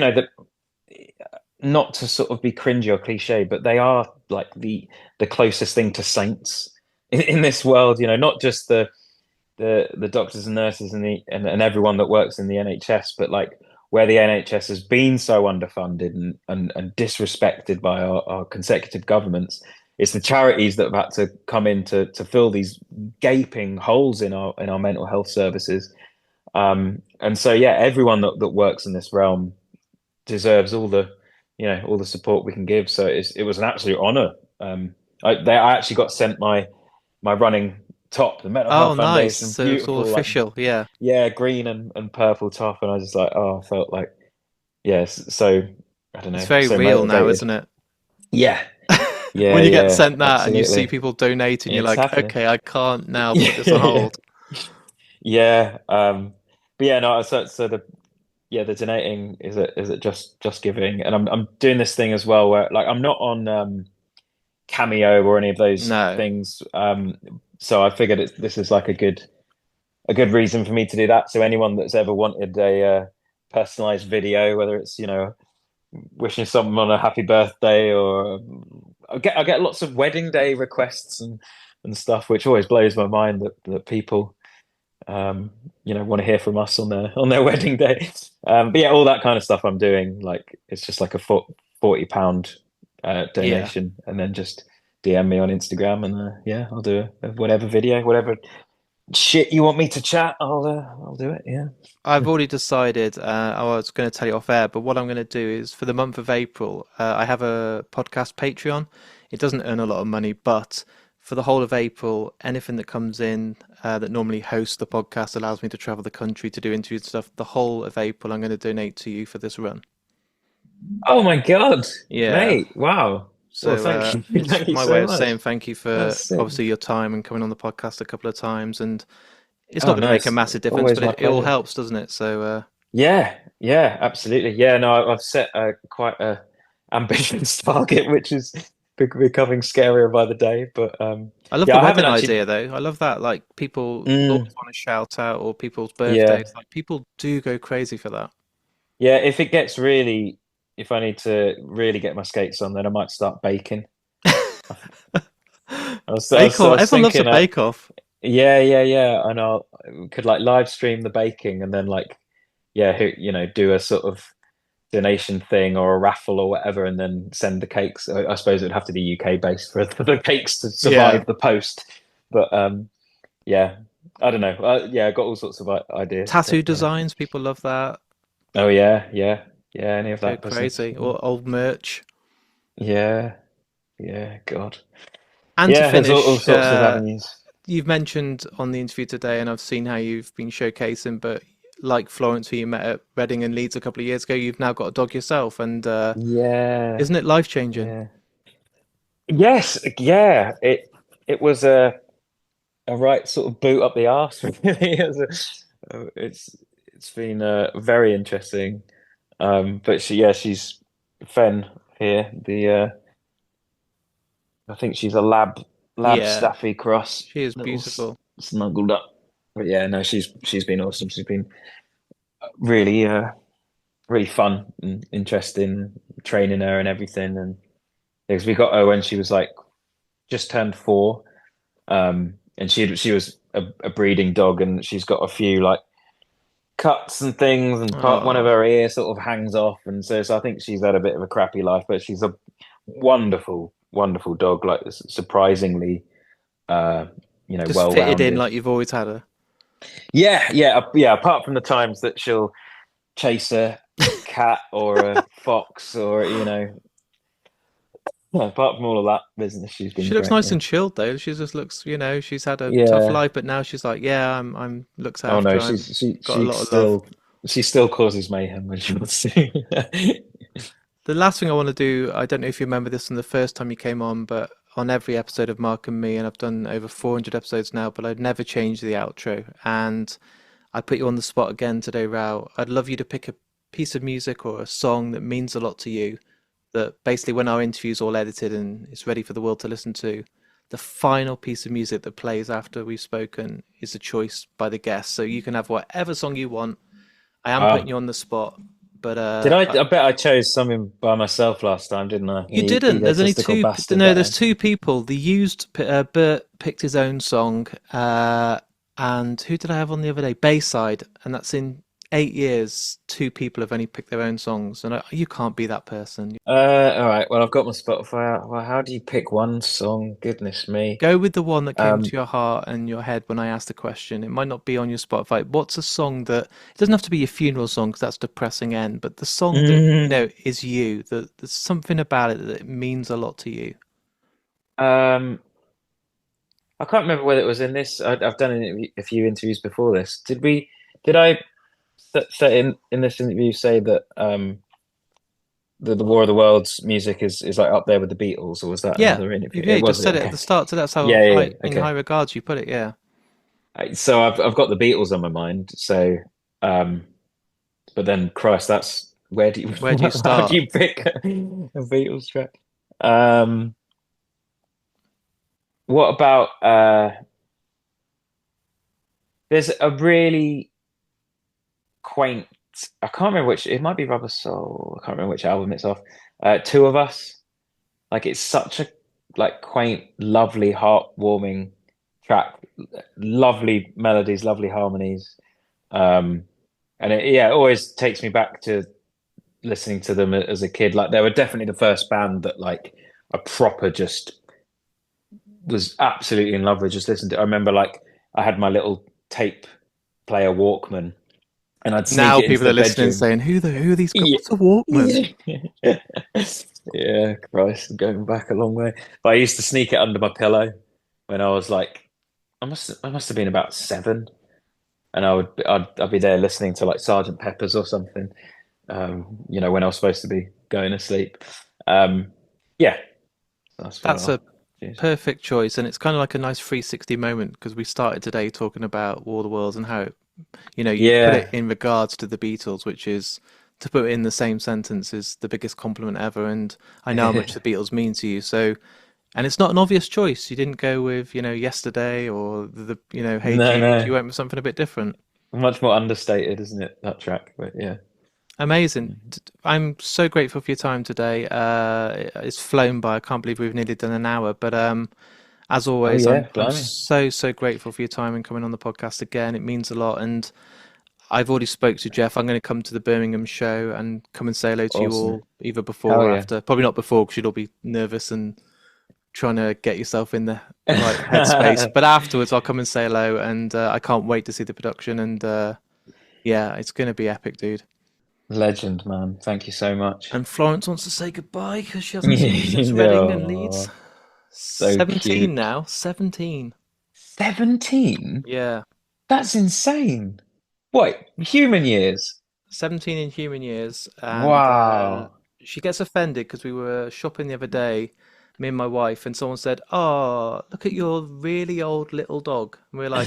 not to sort of be cringy or cliche, but they are like the closest thing to saints in this world. Not just the doctors and nurses and everyone that works in the NHS, but like where the NHS has been so underfunded and disrespected by our consecutive governments, it's the charities that have had to come in to fill these gaping holes in our mental health services. And so yeah, everyone that works in this realm deserves all the support we can give. So it was an absolute honor. I actually got sent my running top, the Mental oh Health nice, Foundation, so it's all beautiful, like official. Yeah, yeah, green and purple top, and I was just like, oh, I felt like yes, so I don't it's know, very so real now, motivated. isn't it? Yeah, yeah, When you get yeah, sent that and you see absolutely. people donate and you're It's like, happening. okay, I can't now put this on Yeah, hold. yeah. But yeah, no. So the donating is it just giving, and I'm doing this thing as well where like I'm not on Cameo or any of those No, things. So I figured this is like a good reason for me to do that. So anyone that's ever wanted a personalized video, whether it's wishing someone a happy birthday or I get lots of wedding day requests and stuff, which always blows my mind that people want to hear from us on their wedding day. But yeah, all that kind of stuff I'm doing, like it's just like a £40 yeah. donation, and then just DM me on Instagram, and yeah, I'll do whatever video, whatever shit you want me to chat. I'll do it. Yeah. I've already decided, I was going to tell you off air, but what I'm going to do is for the month of April, I have a podcast Patreon. It doesn't earn a lot of money, but for the whole of April, anything that comes in that normally hosts the podcast allows me to travel the country to do interviews and stuff. The whole of April, I'm going to donate to you for this run. Oh my God, Yeah. mate! Wow. Well, So thank you, it's thank you my so way of much. saying thank you That's for sick. obviously your time and coming on the podcast a couple of times. And it's not Oh going to no, make a it's massive difference, always but my it all pleasure. helps, doesn't it? So Yeah, yeah, absolutely. Yeah, no, I've set quite a ambitious target, which is becoming scarier by the day. But I love yeah, the I haven't wedding actually. idea though. I love that. Like people always Mm, want to shout out or people's birthdays. yeah, Like people do go crazy for that. yeah. If I need to really get my skates on, then I might start baking. Bake I off. was Everyone loves a thinking, bake off. yeah, yeah, yeah, and I could like live stream the baking, and then like, yeah, do a sort of donation thing or a raffle or whatever, and then send the cakes. I suppose it would have to be UK based for the cakes to Yeah. survive the post. But yeah, I don't know. Yeah, I got all sorts of ideas. But Tattoo yeah. designs. People love that. Oh yeah, yeah, yeah. Any of Go that business. crazy. Or old merch. Yeah, yeah, God. And to Yeah, there's all finish, sorts of avenues. you've mentioned on the interview today, and I've seen how you've been showcasing, but like Florence, who you met at Reading and Leeds a couple of years ago, you've now got a dog yourself, and Yeah, isn't it life changing? yeah. Yes, yeah. It was a right sort of boot up the arse, really. It's been very interesting. But she's Fen here. I think she's a lab Yeah, staffy cross, she is little beautiful. snuggled up. But yeah, no, she's been awesome. She's been really really fun and interesting training her and everything. And because we got her when she was like just turned 4, and she was a breeding dog, and she's got a few like cuts and things, and one of Oh, her ears sort of hangs off, and so I think she's had a bit of a crappy life, but she's a wonderful dog, like surprisingly, uh, just fitted in well-rounded. like you've always had her. Yeah. Apart from the times that she'll chase a cat or a fox, or apart from all of that business, she's been She looks great. nice Yeah, and chilled though. She just looks, she's had a tough yeah. life, but now she's like, yeah, I'm looks Oh after. no, I'm got a lot of love. she still causes mayhem when she wants to. The last thing I want to do, I don't know if you remember this from the first time you came on, but on every episode of Mark and Me, and I've done over 400 episodes now, but I'd never change the outro. And I put you on the spot again today, Rao. I'd love you to pick a piece of music or a song that means a lot to you. That basically, when our interview's all edited and it's ready for the world to listen to, the final piece of music that plays after we've spoken is a choice by the guest. So you can have whatever song you want. I am putting Wow. you on the spot, but Did I? I bet I chose something by myself last time, didn't I? you You didn't. There's only egotistical two. bastard No, that there's I. two people. The used Bert picked his own song, and who did I have on the other day? Bayside, and that's in 8 years. Two people have only picked their own songs, and you can't be that person. All right. Well, I've got my Spotify out. Well, how do you pick one song? Goodness me. Go with the one that came Um, to your heart and your head when I asked the question. It might not be on your Spotify. What's a song that it doesn't have to be your funeral song because that's depressing end, but the song that is you. That there's something about it that means a lot to you. um, I can't remember whether it was in this. I've done a few interviews before this. Did I set in this interview say that the War of the Worlds music is like up there with the Beatles, or was that Yeah, another interview? yeah, It you just was said it at okay. the start. So that's how Yeah. high in high Okay. regards you put it. Yeah, So I've got the Beatles on my mind. So, um, but then Christ, that's where do you where do you how do start? you pick a Beatles track? Um, what about there's a really quaint. I can't remember which. It might be Rubber Soul. I can't remember which album it's off. Two of Us. Like it's such a like quaint, lovely, heartwarming track. Lovely melodies, lovely harmonies. Um, and it always takes me back to listening to them as a kid. Like they were definitely the first band that like a proper just was absolutely in love with. Just listening to. I remember like I had my little tape player Walkman, and I'd sneak Now it into people are the listening, bedroom. saying, who are these guys? Yeah. What's a Walkman?" Yeah. Yeah, Christ, going back a long way. But I used to sneak it under my pillow when I was like, I must have been about 7, and I'd be there listening to like Sergeant Pepper's or something. When I was supposed to be going to sleep. Um, yeah, that's what That's I'll a choose. perfect choice, and it's kind of like a nice 360 moment because we started today talking about War of the Worlds and how you put it Yeah. in regards to the Beatles, which is to put it in the same sentence is the biggest compliment ever. And I know how much the Beatles mean to you. So, and it's not an obvious choice. You didn't go with, Yesterday or Hey No, Jude. You no, went with something a bit different. much more understated, isn't it, that track? But yeah. Amazing. I'm so grateful for your time today. It's flown by. I can't believe we've nearly done an hour. But as Oh always, yeah, I'm blimey. so grateful for your time and coming on the podcast again. It means a lot. And I've already spoke to Jeff. I'm going to come to the Birmingham show and come and say hello to you Awesome. all, either before Hell or yeah. after. Probably not before because you'd all be nervous and trying to get yourself in the right headspace. But afterwards, I'll come and say hello. And I can't wait to see the production. And yeah, it's going to be epic, dude. Legend, man. Thank you so much. And Florence wants to say goodbye because she hasn't seen you since Reading and Leeds. Oh, so 17 cute. now. 17. 17? Yeah. That's insane. What, human years? 17 in human years. And Wow. she gets offended because we were shopping the other day, me and my wife, and someone said, "Oh, look at your really old little dog." And we're like,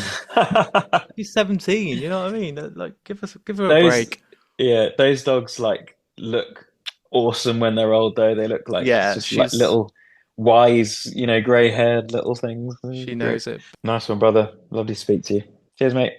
"She's 17, you know what I mean? Like, give her a Those, break." yeah, those dogs like look awesome when they're old though. They look like Yeah, just like little wise, grey-haired little things. she Great. knows it. Nice one, brother. Lovely to speak to you. Cheers, mate.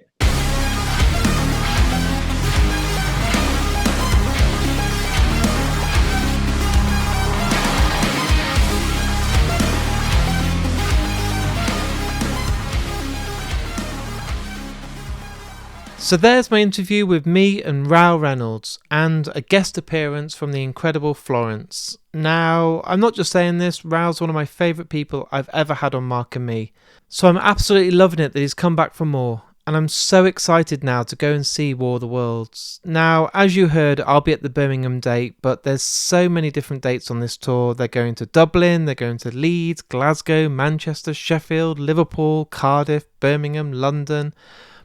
So there's my interview with me and Rou Reynolds, and a guest appearance from the incredible Florence. Now, I'm not just saying this, Rou's one of my favourite people I've ever had on Mark and Me, so I'm absolutely loving it that he's come back for more, and I'm so excited now to go and see War of the Worlds. Now, as you heard, I'll be at the Birmingham date, but there's so many different dates on this tour. They're going to Dublin, they're going to Leeds, Glasgow, Manchester, Sheffield, Liverpool, Cardiff, Birmingham, London,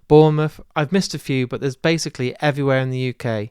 Bournemouth. I've missed a few, but there's basically everywhere in the UK.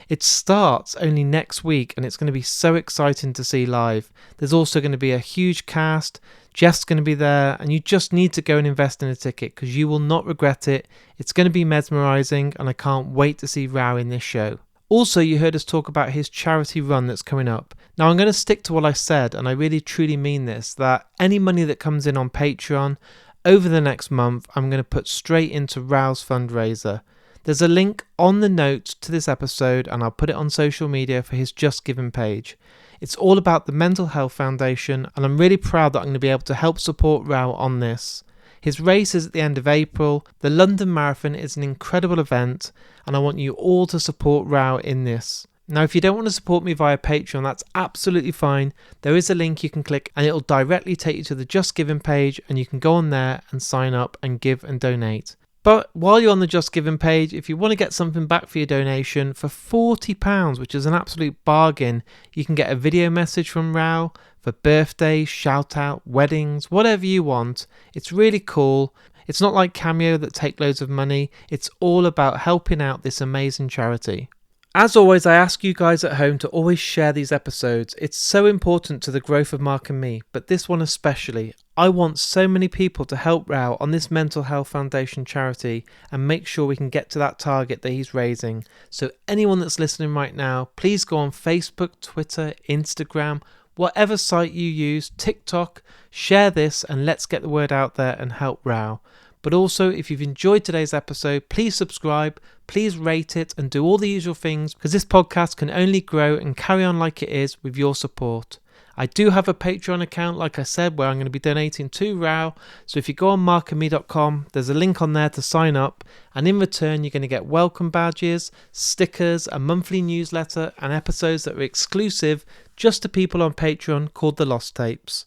It starts only next week and it's going to be so exciting to see live. There's also going to be a huge cast. Jeff's going to be there, and you just need to go and invest in a ticket because you will not regret it. It's going to be mesmerising, and I can't wait to see Rou in this show. Also, you heard us talk about his charity run that's coming up. Now, I'm going to stick to what I said, and I really truly mean this, that any money that comes in on Patreon over the next month, I'm going to put straight into Rou's fundraiser. There's a link on the notes to this episode, and I'll put it on social media for his Just Giving page. It's all about the Mental Health Foundation, and I'm really proud that I'm going to be able to help support Rou on this. His race is at the end of April. The London Marathon is an incredible event, and I want you all to support Rou in this. Now, if you don't want to support me via Patreon, that's absolutely fine. There is a link you can click and it'll directly take you to the Just Giving page, and you can go on there and sign up and give and donate. But while you're on the Just Giving page, if you want to get something back for your donation, for £40, which is an absolute bargain, you can get a video message from Rou for birthdays, shout out, weddings, whatever you want. It's really cool. It's not like Cameo that take loads of money. It's all about helping out this amazing charity. As always, I ask you guys at home to always share these episodes. It's so important to the growth of Mark and Me, but this one especially. I want so many people to help Rou on this Mental Health Foundation charity and make sure we can get to that target that he's raising. So anyone that's listening right now, please go on Facebook, Twitter, Instagram, whatever site you use, TikTok, share this and let's get the word out there and help Rou. But also, if you've enjoyed today's episode, please subscribe, please rate it, and do all the usual things, because this podcast can only grow and carry on like it is with your support. I do have a Patreon account, like I said, where I'm going to be donating to Rou. So if you go on markandme.com, there's a link on there to sign up, and in return, you're going to get welcome badges, stickers, a monthly newsletter, and episodes that are exclusive just to people on Patreon called The Lost Tapes.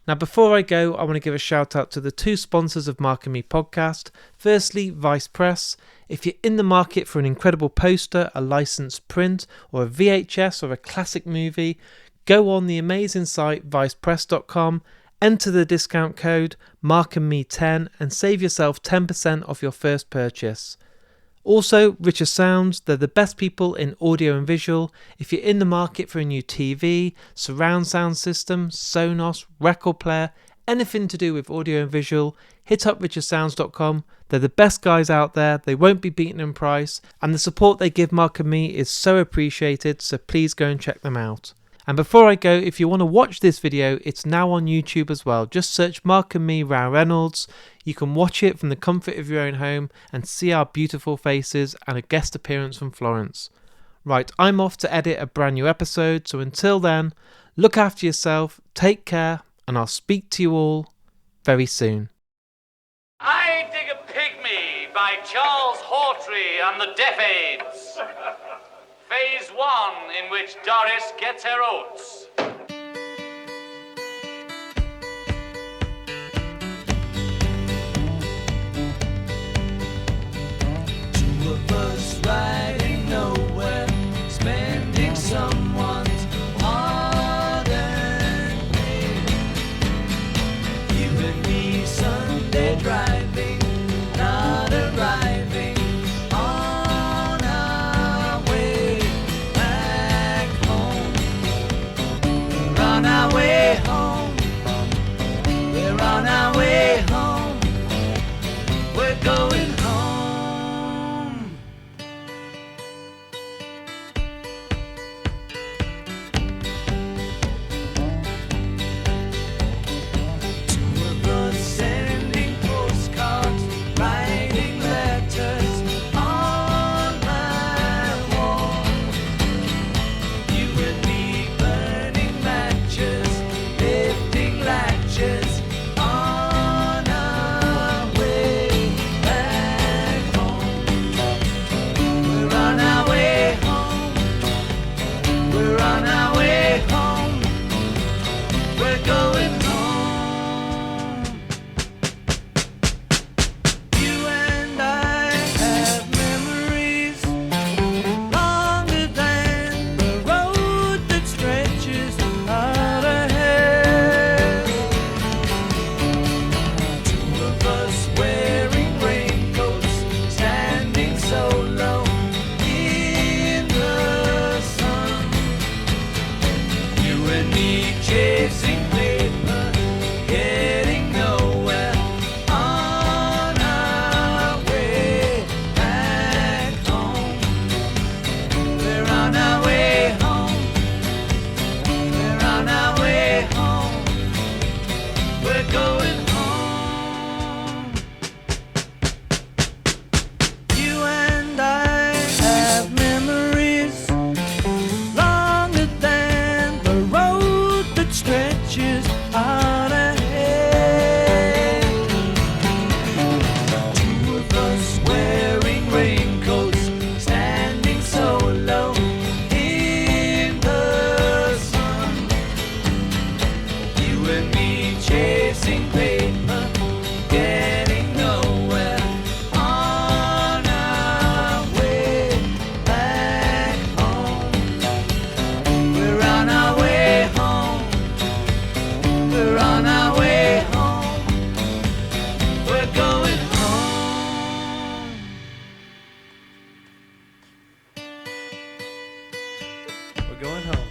Now, before I go, I want to give a shout out to the two sponsors of Mark and Me podcast. Firstly, Vice Press. If you're in the market for an incredible poster, a licensed print, or a VHS or a classic movie, go on the amazing site vicepress.com, enter the discount code MarkandMe10 and save yourself 10% off your first purchase. Also, Richer Sounds, they're the best people in audio and visual. If you're in the market for a new TV, surround sound system, Sonos, record player, anything to do with audio and visual, hit up richersounds.com. They're the best guys out there, they won't be beaten in price, and the support they give Mark and Me is so appreciated, so please go and check them out. And before I go, if you want to watch this video, it's now on YouTube as well. Just search Mark and Me Rou Reynolds. You can watch it from the comfort of your own home and see our beautiful faces and a guest appearance from Florence. Right, I'm off to edit a brand new episode, so until then, look after yourself, take care, and I'll speak to you all very soon. I Dig a Pygmy by Charles Hawtrey and the Deaf Aids. Phase 1, in which Doris gets her oats. Two of us riding nowhere, going home.